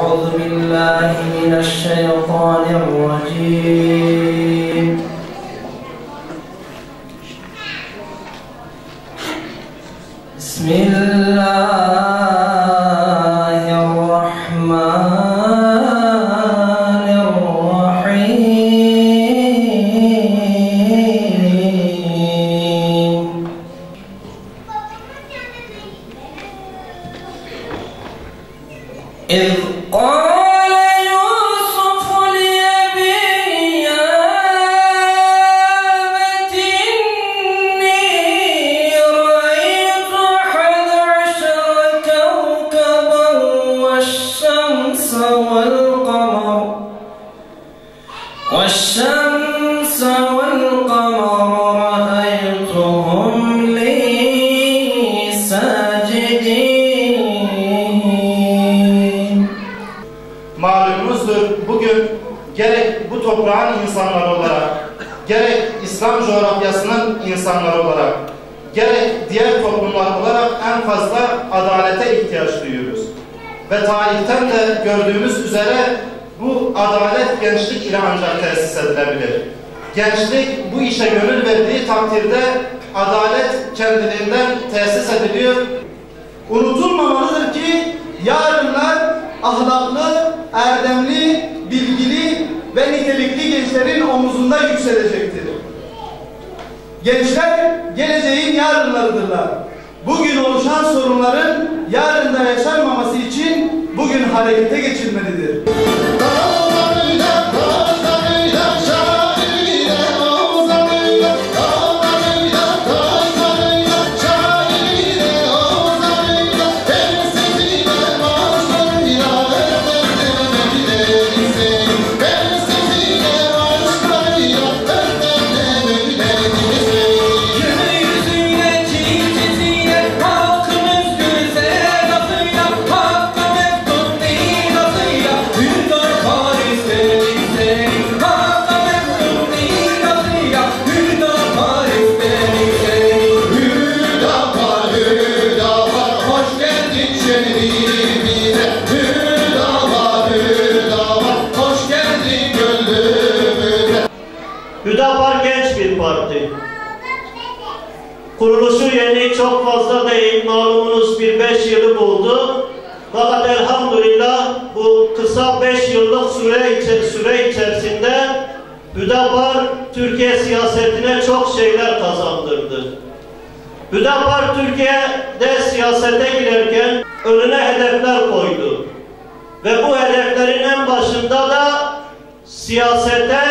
أعوذ بالله من الشيطان الرجيم. بسم الله الرحمن الرحيم. إذ قال يوسف لأبيه يا أبت إني رأيت 11 كوكبا والشمس والقمر رأيتهم لي ساجدين. Malumunuzdur, bugün gerek bu toprağın insanları olarak, gerek İslam coğrafyasının insanları olarak, gerek diğer toplumlar olarak en fazla adalete ihtiyaç duyuyoruz. Ve tarihten de gördüğümüz üzere bu adalet gençlik ile ancak tesis edilebilir. Gençlik bu işe gönül verdiği takdirde adalet kendiliğinden tesis ediliyor. Unutulmamalıdır ki yarınlar ahlaklı, erdemli, bilgili ve nitelikli gençlerin omuzunda yükselecektir. Gençler geleceğin yarınlarıdırlar. Bugün oluşan sorunların yarında yaşanmaması için bugün harekete geçilmelidir. Hüdapar genç bir parti. Kuruluşu yeni çok fazla değil, malumunuz bir 5 yılı buldu. Fakat elhamdülillah bu kısa 5 yıllık süre içerisinde Hüdapar Türkiye siyasetine çok şeyler kazandırdı. Hüdapar Türkiye'de siyasete girerken önüne hedefler koydu. Ve bu hedeflerin en başında da siyasete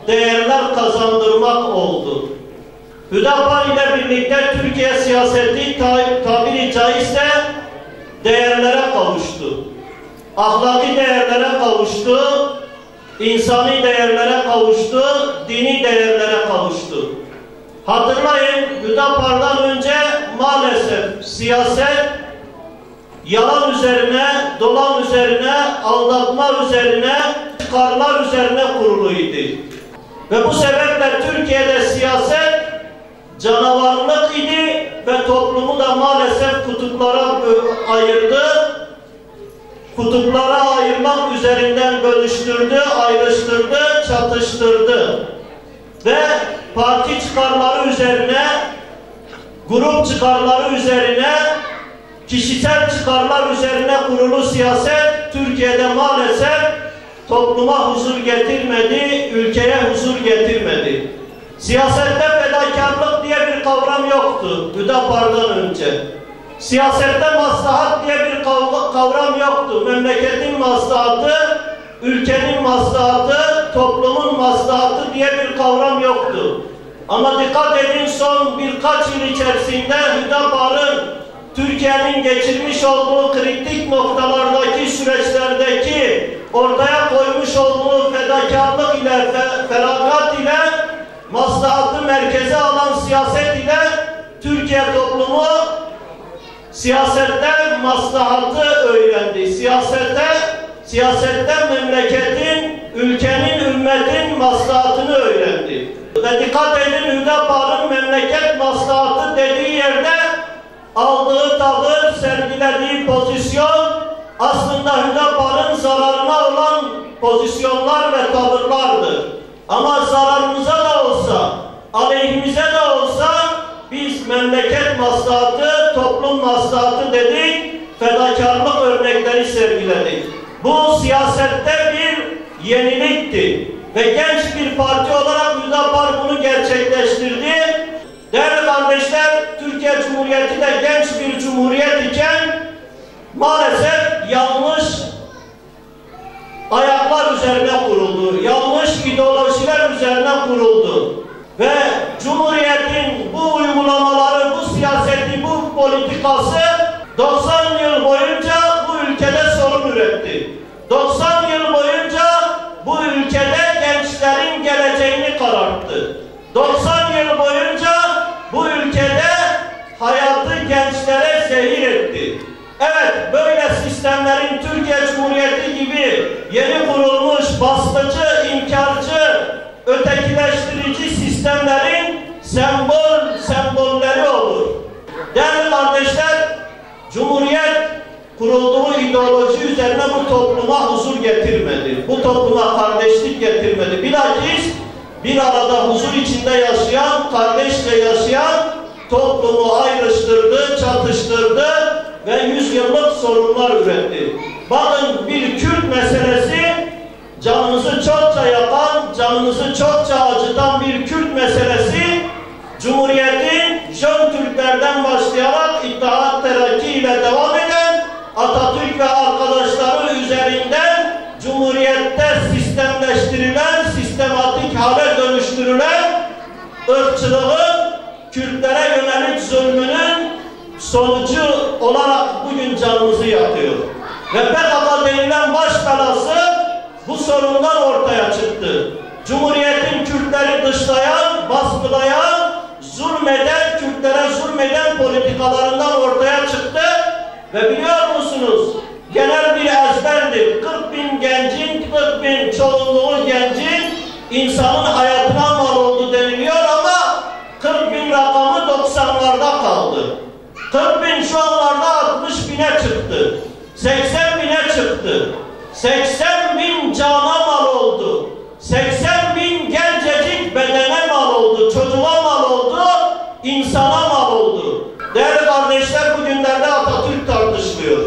değerler kazandırmak oldu. Hüdapar ile birlikte Türkiye siyaseti tabiri caizse değerlere kavuştu. Ahlaki değerlere kavuştu, insani değerlere kavuştu, dini değerlere kavuştu. Hatırlayın, Hüdapar'dan önce maalesef siyaset yalan üzerine, dolan üzerine, aldatma üzerine, çıkarlar üzerine kuruluydu. Ve bu sebeple Türkiye'de siyaset canavarlık idi ve toplumu da maalesef kutuplara ayırdı. Kutuplara ayırmak üzerinden bölüştürdü, ayrıştırdı, çatıştırdı. Ve parti çıkarları üzerine, grup çıkarları üzerine, kişisel çıkarlar üzerine kurulu siyaset Türkiye'de maalesef topluma huzur getirmedi, ülkeye huzur getirmedi. Siyasette fedakarlık diye bir kavram yoktu Hüdapar'dan önce. Siyasette maslahat diye bir kavram yoktu. Memleketin maslahatı, ülkenin maslahatı, toplumun maslahatı diye bir kavram yoktu. Ama dikkat edin, son birkaç yıl içerisinde Hüdapar'ın Türkiye'nin geçirmiş olduğu kritik noktalardaki süreçlerdeki ortaya koymuş olduğu fedakarlık ile, feragat ile, maslahatı merkeze alan siyaset ile Türkiye toplumu siyasette maslahatı öğrendi. Siyasette memleketin, ülkenin, ümmetin maslahatını öğrendi. Ve dikkat edin, Hüdapar'ın memleket maslahatı dediği yerde aldığı tavır, sergilediği pozisyon aslında Hüdapar'ın pozisyonlar ve tavırlardır. Ama zararımıza da olsa, aleyhimize de olsa biz memleket maslahatı, toplum maslahatı dedik, fedakarlık örnekleri sergiledik. Bu siyasette bir yenilikti ve genç bir parti olarak Hüdapar bunu gerçekleştirdi. Değerli kardeşler, Türkiye Cumhuriyeti de genç bir cumhuriyet iken maalesef yanlış ayaklar üzerine kuruldu, yanlış ideolojiler üzerine kuruldu ve Cumhuriyet'in bu uygulamaları, bu siyaseti, bu politikası 90 yıl boyunca bu ülkede sorun üretti. 90 yıl boyunca bu ülkede gençlerin geleceğini kararttı. 90 yıl boyunca bu ülkede hayatı gençlere zehir etti. Evet, böyle sistemlerin Türkiye Cumhuriyeti gibi yeni kurulmuş baskıcı, inkarcı, ötekileştirici sistemlerin sembolleri olur. Değerli kardeşler, Cumhuriyet kurulduğu ideoloji üzerine bu topluma huzur getirmedi. Bu topluma kardeşlik getirmedi. Bilakis bir arada huzur içinde yaşayan, kardeşçe yaşayan toplumu ayrıştırdı, çatıştırdı ve 100 yıllık sorunlar üretti. Bakın, bir Kürt meselesi, canınızı çokça yakan, canınızı çokça acıtan bir Kürt meselesi, Cumhuriyet'in Jön Türklerden başlayarak İttihat Terakki ile devam eden Atatürk ve arkadaşları üzerinden Cumhuriyet'te sistemleştirilen, sistematik hale dönüştürülen ırkçılığın, Kürtlere yönelik zulmünün sonucu olarak bugün canımızı yakıyor. Ve PKK denilen baş belası bu sorundan ortaya çıktı. Cumhuriyet'in Kürtleri dışlayan, baskılayan, zulmeden, Kürtlere zulmeden politikalarından ortaya çıktı. Ve biliyor musunuz, genel bir ezberdir. 40.000 gencin, 40.000 çoğunluğu gencin insanın hayatına mal oldu deniliyor ama 40.000 rakamı 90'larda kaldı. 40.000 şu anlarda 60.000'e çıktı. 80.000'e çıktı. 80.000 cana mal oldu. 80.000 gencecik bedene mal oldu. Çocuğa mal oldu. İnsana mal oldu. Değerli kardeşler, bugünlerde Atatürk tartışılıyor.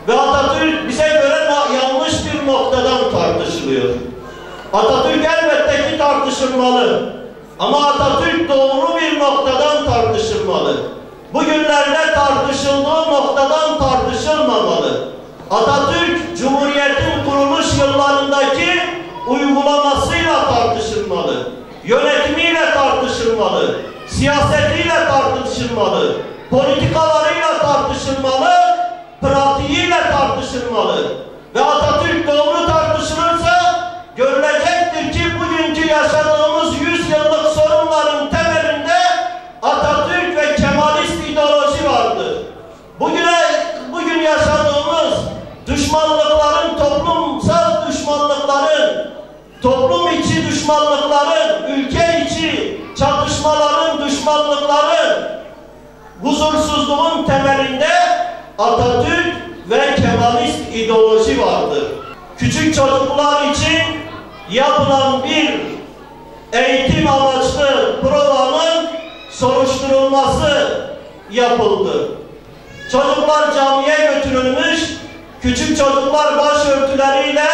Ve Atatürk bize göre yanlış bir noktadan tartışılıyor. Atatürk elbette ki tartışılmalı. Ama Atatürk doğru bir noktadan tartışılmalı. Bugünlerde tartışıldığı noktadan tartışılmamalı. Atatürk, Cumhuriyet'in kuruluş yıllarındaki uygulamasıyla tartışılmalı. Yönetimiyle tartışılmalı. Siyasetiyle tartışılmalı. Politikalarıyla tartışılmalı. Pratiğiyle tartışılmalı. Ve Atatürk doğru tartışılırsa görülecektir ki bugünkü yaşadığımız 100 yıllık sorunların temelinde Atatürk ve Kemalist ideoloji vardır. Bugün yaşadığımız düşmanlıkların, toplumsal düşmanlıkların, toplum içi düşmanlıkların, ülke içi çatışmaların, düşmanlıkların, huzursuzluğun temelinde Atatürk ve Kemalist ideoloji vardır. Küçük çocuklar için yapılan bir eğitim amaçlı provanın soruşturulması yapıldı. Çocuklar camiye götürülmüş, küçük çocuklar başörtüleriyle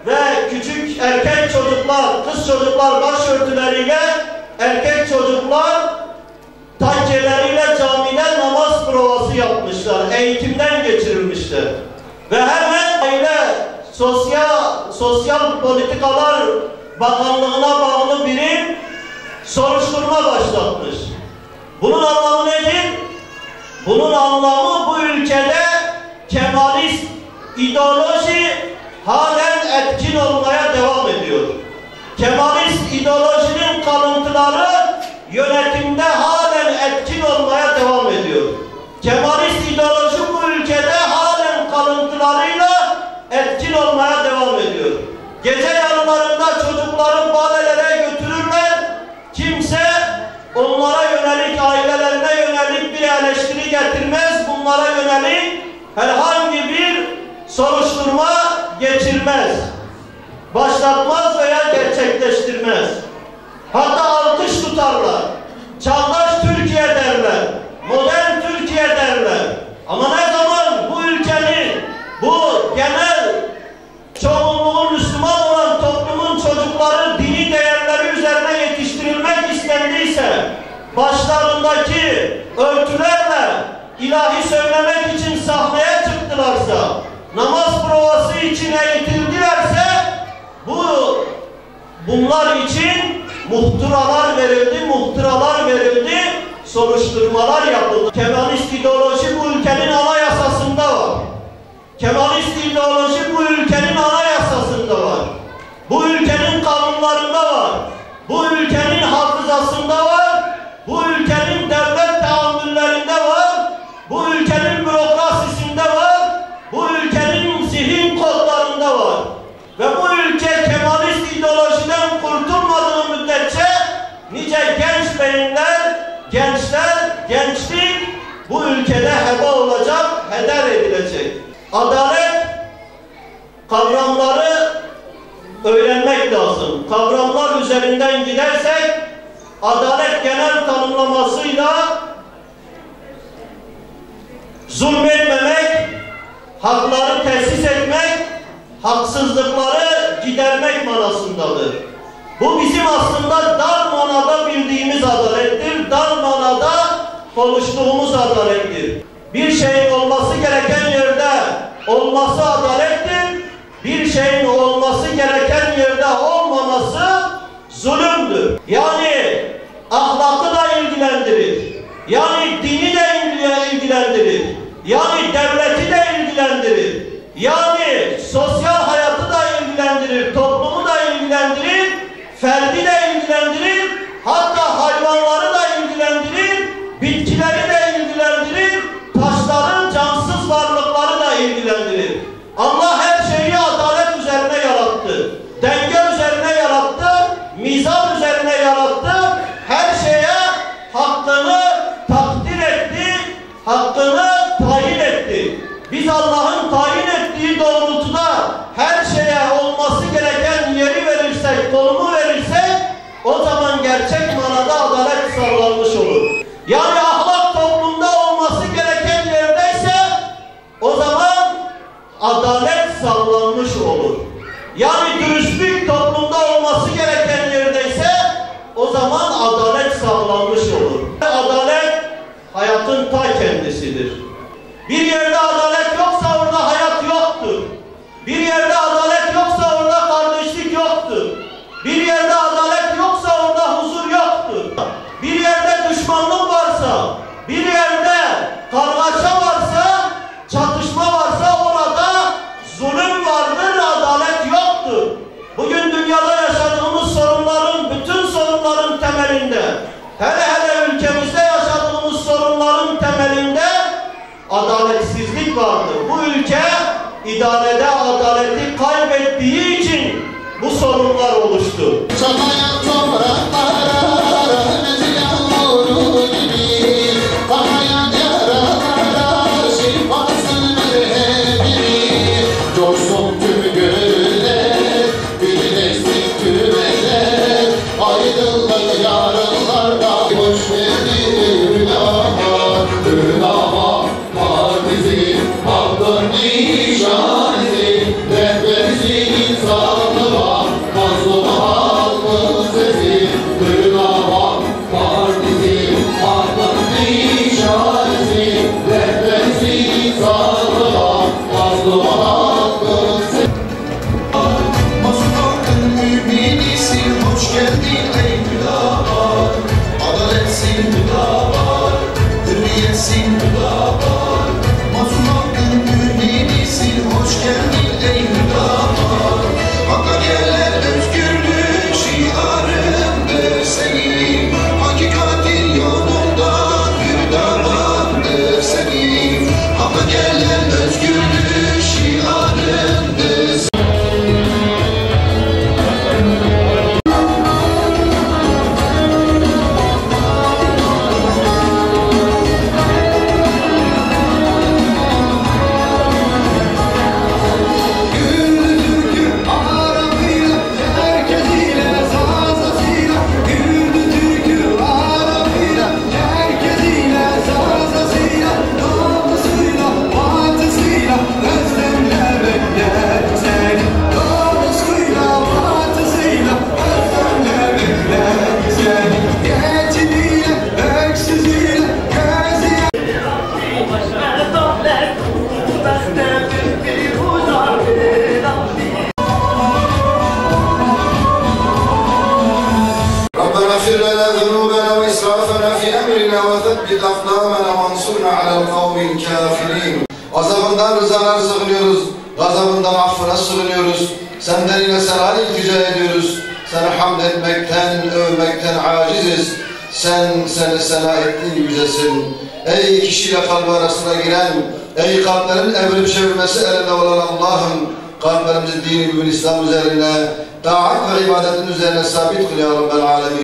ve küçük erkek çocuklar, kız çocuklar başörtüleriyle, erkek çocuklar takkeleriyle camide namaz provası yapmışlar, eğitimden geçirilmişler. Ve hemen aile Sosyal Politikalar Bakanlığı'na bağlı birim soruşturma başlatmış. Bunun anlamı nedir? Bunun anlamı bu ülkede Kemalist ideoloji halen etkin olmaya devam ediyor. Kemalist ideolojinin kalıntıları yönetimde halen etkin olmaya devam ediyor. Kemalist ideoloji bu ülkede halen kalıntılarıyla etkin olmaya devam ediyor. Gece yarılarında çocukları balelere götürürler. Kimse onlara yönelik, ailelerine yönelik bir eleştiri getirmez. Bunlara yönelik herhangi bir soruşturma geçirmez. başlatmaz veya gerçekleştirmez. Hatta alkış tutarlar. Çağdaş Türkiye derler. Modern Türkiye derler. Ama ne zaman bu ülkenin, bu genel çoğunluğun Müslüman olan toplumun çocukları dini değerleri üzerine yetiştirilmek istendiyse, başlarındaki örtülerle ilahi söylemek için sahneye çıktılarsa, namaz provası için eğitildilerse, bunlar için muhtıralar verildi, soruşturmalar yapıldı. Kemalist ideoloji bu ülkenin anayasasında var. Kemalist ideoloji bu ülkenin anayasasında var. Bu ülkenin kanunlarında var. Bu ülkenin hafızasında var. Bu ülkenin devlet tahammüllerinde var. Bu ülkenin bürokrasisinde var. Bu ülkenin zihin kodlarında var. Ve bu ülke Kemalist ideolojiden kurtulmadığı müddetçe nice genç beyinler, gençlik bu ülkede heba olacak, heder edilecek. Adalet kavramları öğrenmek lazım. Kavramlar üzerinden gidersek, adalet genel tanımlamasıyla zulmetmemek, hakları tesis etmek, haksızlıkları gidermek manasındadır. Bu bizim aslında dar manada bildiğimiz adalettir, dar manada konuştuğumuz adalettir. Bir şeyin olması gereken yerde olması adalettir, bir şeyin olması gereken yerde olmaması zulümdür. Yani ahlakı da ilgilendirir, yani dini de ilgilendirir, yani devleti de ilgilendirir, yani sosyal hayatı da ilgilendirir, toplumu da ilgilendirir, ferdi de ilgilendirir, hatta hayvanları da ilgilendirir, bitkileri de ilgilendirir, taşların cansız varlıkları da ilgilendirir. Allah her şeyi adalet üzerine yarattı, denge üzerine yarattı, mizan üzerine yarattı, her şeye hakkını takdir etti, hakkını tayin etti. Biz Allah'ın tayin ettiği doğrultuda her şeye olması gereken yeri verirsek, konumu verirsek, o zaman gerçek manada adalet sağlanmış olur. Yani ahlak toplumda olması gereken yerdeyse, o zaman adalet sağlanmış olur. Yani dürüstlük toplumda olması gereken yerdeyse, o zaman adalet sağlanmış olur. Adalet hayatın ta kendisidir. Bir yerde adalet yoksa orada hayat yoktur. Bir yerde adalet yoksa orada kardeşlik yoktur. Bir yerde adalet yoksa orada huzur yoktur. Bir yerde düşmanlık varsa, bir yerde kargaşa varsa, çatışma varsa orada zulüm vardır, adalet yoktur. Bugün dünyada yaşadığımız sorunların, bütün sorunların temelinde, hele ülkemizde yaşadığımız sorunların temelinde adaletsizlik vardır. Bu ülke idarede adaleti kaybettiği için bu sorunlar oluştu. Çamayan topraklara mezil yağmuru gibi, kanayan yaralara şifasını merhemini, coşsun tüm gönüller, birleşsin kümeler, aydınlık yarınlarda hoş geldin günahlar var bizim hakkın nişanesi, rehberisi insanlığa, mazlum halkın sesi, günahlar var bizim hakkın nişanesi, rehberisi insanlığa, mazlum halkın sesi. Mazlum müminisi hoş geldin ey günahlar, adaletsin günahlar, hürriyetsin günahlar. Mazlum hakkın müminisi hoş geldin ey günahlar, hakka geller özgürlük şiarındır senin, hakikatin yolundan hürdavandır senin, hakka geller özgürlük şiarındır senin. sığınıyoruz. Senden ile sana iltica ediyoruz. Sana hamd etmekten, övmekten aciziz. Seni sena ettiğin yücesin. Ey kişiyle kalbi arasına giren, ey kalplerin evrilip çevirmesi elinde olan Allah'ım, kalplerimizi dini mübin İslam üzerine, taat ve ibadetin üzerine sabit kıl ya Rabbel alemin.